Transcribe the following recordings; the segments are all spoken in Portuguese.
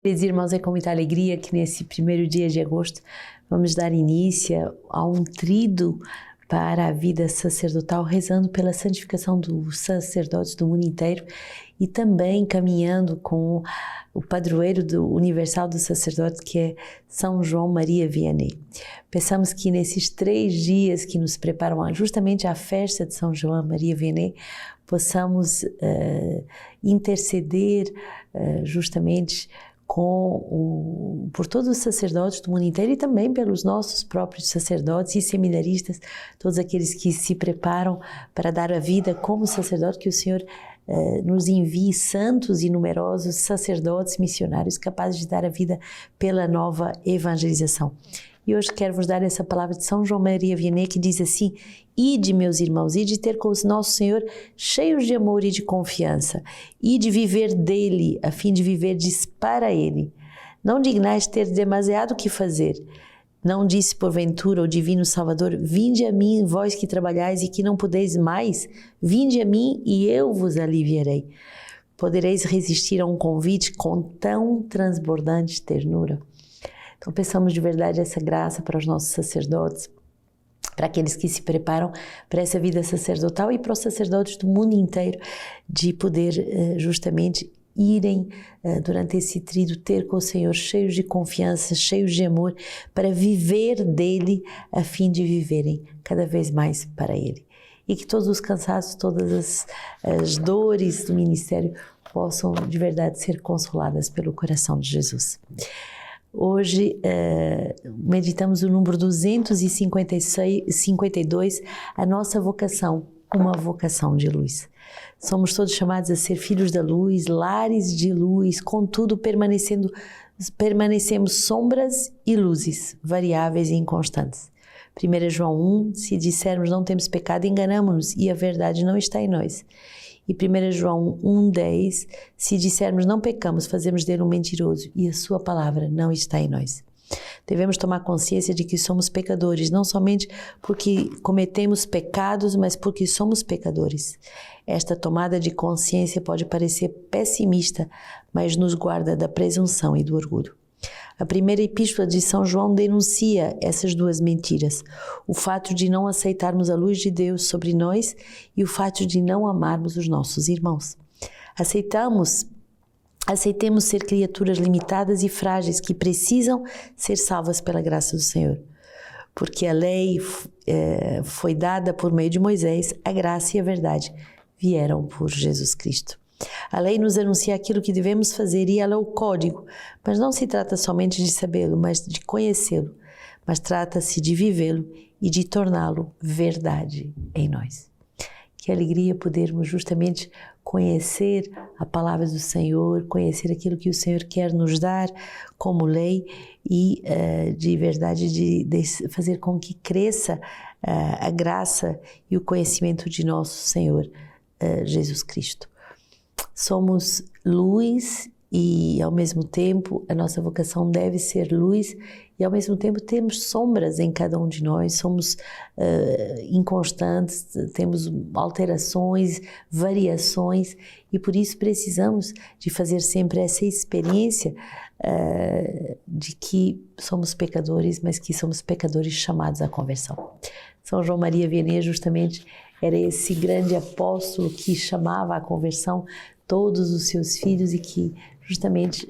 Queridos irmãos, é com muita alegria que nesse primeiro dia de agosto vamos dar início a um trido para a vida sacerdotal, rezando pela santificação dos sacerdotes do mundo inteiro e também caminhando com o padroeiro universal do sacerdote, que é São João Maria Vianney. Pensamos que nesses 3 dias que nos preparam justamente à festa de São João Maria Vianney, possamos interceder justamente por todos os sacerdotes do mundo inteiro e também pelos nossos próprios sacerdotes e seminaristas, todos aqueles que se preparam para dar a vida como sacerdote, que o Senhor nos envie santos e numerosos sacerdotes missionários capazes de dar a vida pela nova evangelização. E hoje quero vos dar essa palavra de São João Maria Vianney, que diz assim: ide, meus irmãos, ide ter com o nosso Senhor cheios de amor e de confiança, e de viver dele, a fim de viverdes para ele. Não dignais ter demasiado o que fazer. Não disse porventura o divino Salvador: vinde a mim, vós que trabalhais e que não podeis mais, vinde a mim e eu vos aliviarei. Podereis resistir a um convite com tão transbordante ternura? Então peçamos de verdade essa graça para os nossos sacerdotes, para aqueles que se preparam para essa vida sacerdotal e para os sacerdotes do mundo inteiro, de poder justamente irem durante esse trido ter com o Senhor cheios de confiança, cheios de amor, para viver dele, a fim de viverem cada vez mais para ele. E que todos os cansaços, todas as dores do ministério possam de verdade ser consoladas pelo coração de Jesus. Hoje meditamos o número 252, a nossa vocação, uma vocação de luz. Somos todos chamados a ser filhos da luz, lares de luz, contudo permanecemos sombras e luzes, variáveis e inconstantes. 1 João 1, se dissermos não temos pecado, enganamo-nos e a verdade não está em nós. E 1 João 1,10, se dissermos não pecamos, fazemos dele um mentiroso e a sua palavra não está em nós. Devemos tomar consciência de que somos pecadores, não somente porque cometemos pecados, mas porque somos pecadores. Esta tomada de consciência pode parecer pessimista, mas nos guarda da presunção e do orgulho. A primeira epístola de São João denuncia essas duas mentiras: o fato de não aceitarmos a luz de Deus sobre nós e o fato de não amarmos os nossos irmãos. Aceitemos ser criaturas limitadas e frágeis que precisam ser salvas pela graça do Senhor. Porque a lei foi dada por meio de Moisés, a graça e a verdade vieram por Jesus Cristo. A lei nos anuncia aquilo que devemos fazer e ela é o código, mas não se trata somente de sabê-lo, mas de conhecê-lo, mas trata-se de vivê-lo e de torná-lo verdade em nós. Que alegria podermos justamente conhecer a palavra do Senhor, conhecer aquilo que o Senhor quer nos dar como lei e de verdade de fazer com que cresça a graça e o conhecimento de nosso Senhor Jesus Cristo. Somos luz e ao mesmo tempo a nossa vocação deve ser luz e ao mesmo tempo temos sombras em cada um de nós, somos inconstantes, temos alterações, variações e por isso precisamos de fazer sempre essa experiência de que somos pecadores, mas que somos pecadores chamados à conversão. São João Maria Vianney justamente era esse grande apóstolo que chamava à conversão todos os seus filhos e que justamente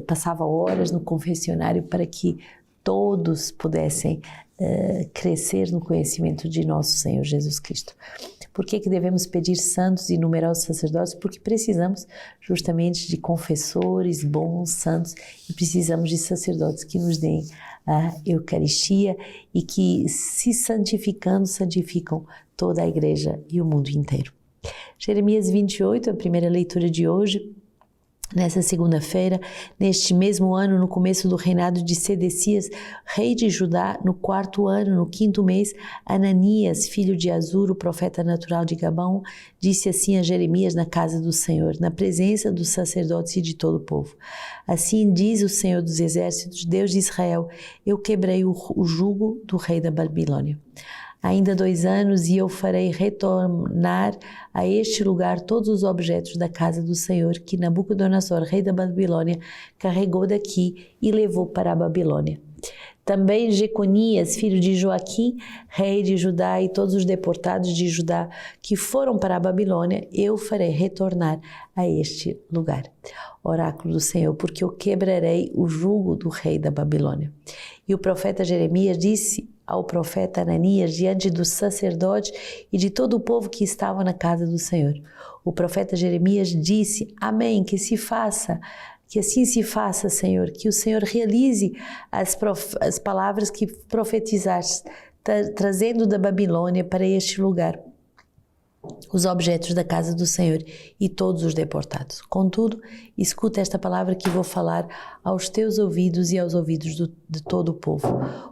passava horas no confessionário para que todos pudessem crescer no conhecimento de nosso Senhor Jesus Cristo. Por que devemos pedir santos e numerosos sacerdotes? Porque precisamos justamente de confessores bons, santos, e precisamos de sacerdotes que nos deem a Eucaristia e que, se santificando, santificam toda a Igreja e o mundo inteiro. Jeremias 28, a primeira leitura de hoje, nessa segunda-feira, neste mesmo ano, no começo do reinado de Sedecias, rei de Judá, no 4º ano, no 5º mês, Ananias, filho de Azur, o profeta natural de Gabão, disse assim a Jeremias na casa do Senhor, na presença dos sacerdotes e de todo o povo: assim diz o Senhor dos exércitos, Deus de Israel, eu quebrei o jugo do rei da Babilônia. Ainda 2 anos e eu farei retornar a este lugar todos os objetos da casa do Senhor que Nabucodonosor, rei da Babilônia, carregou daqui e levou para a Babilônia. Também Jeconias, filho de Joaquim, rei de Judá, e todos os deportados de Judá que foram para a Babilônia, eu farei retornar a este lugar. Oráculo do Senhor, porque eu quebrarei o jugo do rei da Babilônia. E o profeta Jeremias disse ao profeta Ananias diante dos sacerdotes e de todo o povo que estava na casa do Senhor. O profeta Jeremias disse: Amém, que assim se faça, Senhor, que o Senhor realize as palavras que profetizaste, trazendo da Babilônia para este lugar os objetos da casa do Senhor e todos os deportados. Contudo, escuta esta palavra que vou falar aos teus ouvidos e aos ouvidos de todo o povo.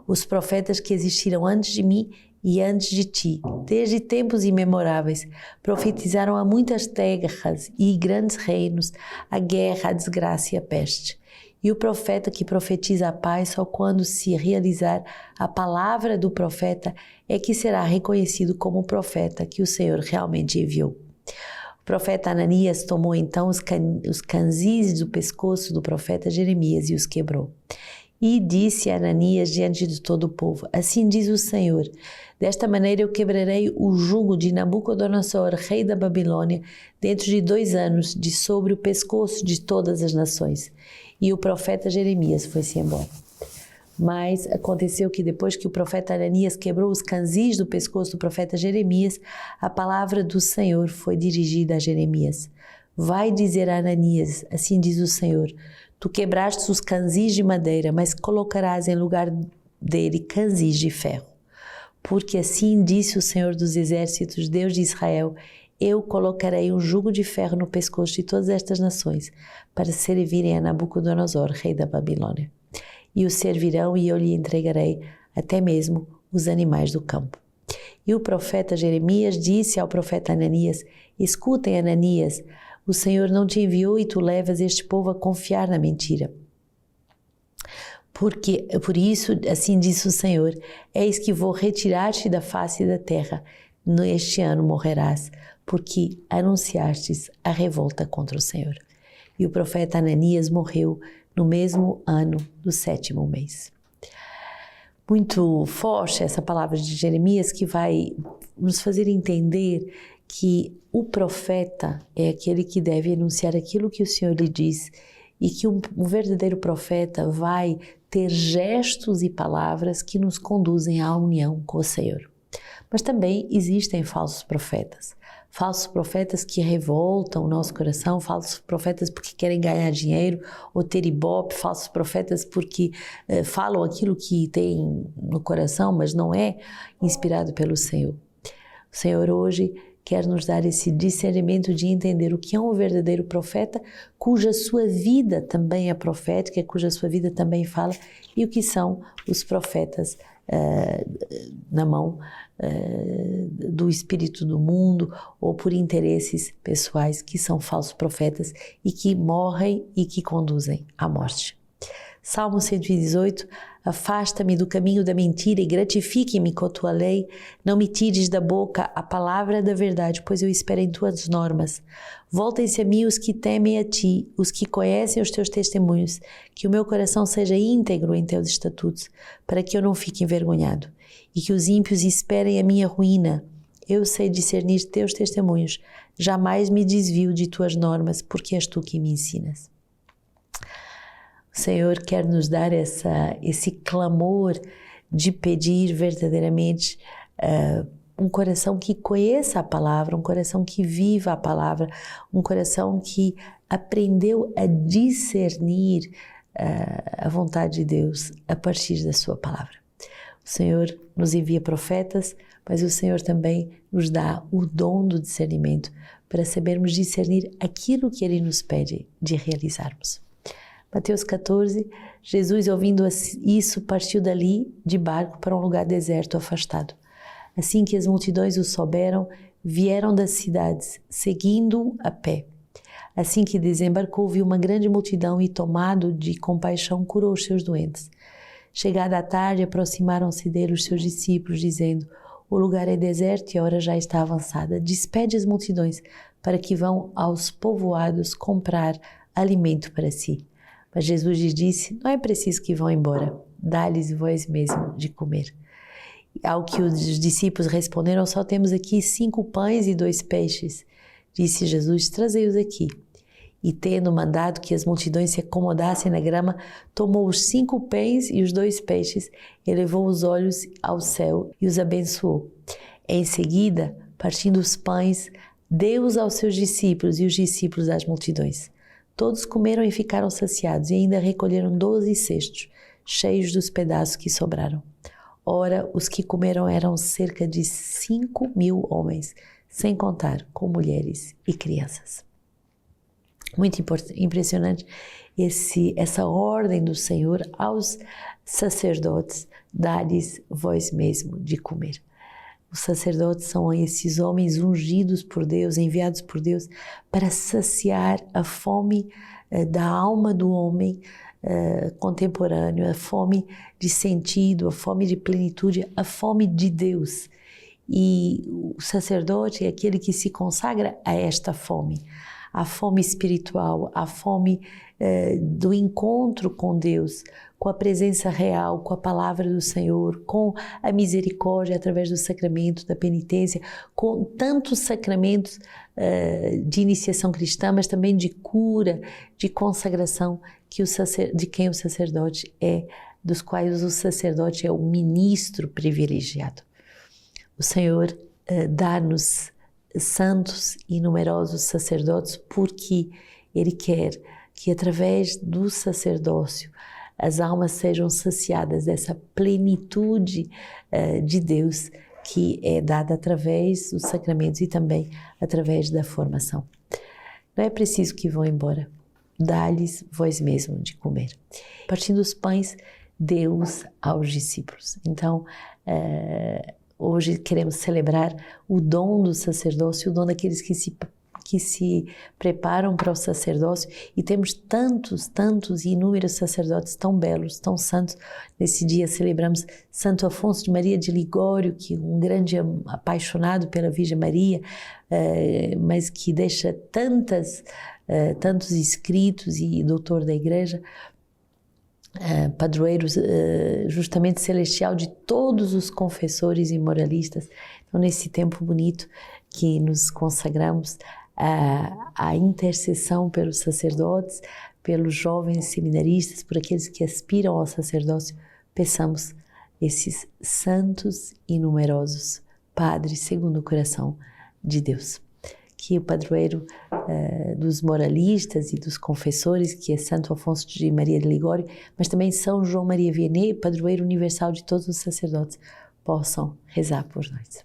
Os profetas que existiram antes de mim e antes de ti, desde tempos imemoráveis, profetizaram a muitas terras e grandes reinos, a guerra, a desgraça e a peste. E o profeta que profetiza a paz, só quando se realizar a palavra do profeta, é que será reconhecido como profeta que o Senhor realmente enviou. O profeta Ananias tomou então os canzis do pescoço do profeta Jeremias e os quebrou. E disse a Ananias diante de todo o povo: Assim diz o Senhor, desta maneira eu quebrarei o jugo de Nabucodonosor, rei da Babilônia, dentro de 2 anos, de sobre o pescoço de todas as nações. E o profeta Jeremias foi-se embora. Mas aconteceu que depois que o profeta Ananias quebrou os canzis do pescoço do profeta Jeremias, a palavra do Senhor foi dirigida a Jeremias. Vai dizer a Ananias, assim diz o Senhor, tu quebraste os canzis de madeira, mas colocarás em lugar dele canzis de ferro. Porque assim disse o Senhor dos Exércitos, Deus de Israel, eu colocarei um jugo de ferro no pescoço de todas estas nações, para servirem a Nabucodonosor, rei da Babilônia. E o servirão e eu lhe entregarei até mesmo os animais do campo. E o profeta Jeremias disse ao profeta Ananias, escutem, Ananias, o Senhor não te enviou e tu levas este povo a confiar na mentira. Por isso, assim disse o Senhor, eis que vou retirar-te da face da terra, neste ano morrerás, porque anunciastes a revolta contra o Senhor. E o profeta Ananias morreu no mesmo ano do 7º mês. Muito forte essa palavra de Jeremias que vai nos fazer entender que o profeta é aquele que deve anunciar aquilo que o Senhor lhe diz e que um verdadeiro profeta vai ter gestos e palavras que nos conduzem à união com o Senhor. Mas também existem falsos profetas que revoltam o nosso coração, falsos profetas porque querem ganhar dinheiro ou ter ibope, falsos profetas porque falam aquilo que tem no coração, mas não é inspirado pelo Senhor. O Senhor hoje quer nos dar esse discernimento de entender o que é um verdadeiro profeta, cuja sua vida também é profética, cuja sua vida também fala, e o que são os profetas na mão do espírito do mundo ou por interesses pessoais que são falsos profetas e que morrem e que conduzem à morte. Salmo 118, afasta-me do caminho da mentira e gratifique-me com a tua lei. Não me tires da boca a palavra da verdade, pois eu espero em tuas normas. Voltem-se a mim os que temem a ti, os que conhecem os teus testemunhos, que o meu coração seja íntegro em teus estatutos, para que eu não fique envergonhado, e que os ímpios esperem a minha ruína. Eu sei discernir teus testemunhos, jamais me desvio de tuas normas, porque és tu que me ensinas. O Senhor quer nos dar esse clamor de pedir verdadeiramente um coração que conheça a palavra, um coração que viva a palavra, um coração que aprendeu a discernir a vontade de Deus a partir da sua palavra. O Senhor nos envia profetas, mas o Senhor também nos dá o dom do discernimento para sabermos discernir aquilo que Ele nos pede de realizarmos. Mateus 14, Jesus, ouvindo isso, partiu dali de barco para um lugar deserto, afastado. Assim que as multidões o souberam, vieram das cidades, seguindo-o a pé. Assim que desembarcou, viu uma grande multidão e, tomado de compaixão, curou os seus doentes. Chegada a tarde, aproximaram-se dele os seus discípulos, dizendo: o lugar é deserto e a hora já está avançada. Despede as multidões para que vão aos povoados comprar alimento para si. Mas Jesus lhes disse: não é preciso que vão embora, dá-lhes vós mesmo de comer. Ao que os discípulos responderam: só temos aqui 5 pães e 2 peixes. Disse Jesus: trazei-os aqui. E tendo mandado que as multidões se acomodassem na grama, tomou os 5 pães e os 2 peixes, elevou os olhos ao céu e os abençoou. Em seguida, partindo os pães, deu-os aos seus discípulos e os discípulos às multidões. Todos comeram e ficaram saciados, e ainda recolheram 12 cestos, cheios dos pedaços que sobraram. Ora, os que comeram eram cerca de 5.000 homens, sem contar com mulheres e crianças. Muito impressionante essa ordem do Senhor aos sacerdotes, dá-lhes vós mesmo de comer. Os sacerdotes são esses homens ungidos por Deus, enviados por Deus para saciar a fome da alma do homem contemporâneo, a fome de sentido, a fome de plenitude, a fome de Deus. E o sacerdote é aquele que se consagra a esta fome, a fome espiritual, a fome do encontro com Deus, com a presença real, com a palavra do Senhor, com a misericórdia através do sacramento da penitência, com tantos sacramentos de iniciação cristã, mas também de cura, de consagração de quem o sacerdote é, dos quais o sacerdote é o ministro privilegiado. O Senhor dá-nos santos e numerosos sacerdotes porque Ele quer que através do sacerdócio as almas sejam saciadas dessa plenitude de Deus que é dada através dos sacramentos e também através da formação. Não é preciso que vão embora, dá-lhes vós mesmo de comer. Partindo os pães, deu-os aos discípulos. Então, hoje queremos celebrar o dom do sacerdócio, o dom daqueles que se preparam para o sacerdócio, e temos tantos e inúmeros sacerdotes tão belos, tão santos. Nesse dia celebramos Santo Afonso de Maria de Ligório, que é um grande apaixonado pela Virgem Maria, mas que deixa tantos escritos e doutor da Igreja, padroeiro justamente celestial de todos os confessores e moralistas. Então, nesse tempo bonito que nos consagramos à intercessão pelos sacerdotes, pelos jovens seminaristas, por aqueles que aspiram ao sacerdócio, peçamos esses santos e numerosos padres segundo o coração de Deus. Que o padroeiro dos moralistas e dos confessores, que é Santo Afonso de Maria de Ligório, mas também São João Maria Vianney, padroeiro universal de todos os sacerdotes, possam rezar por nós.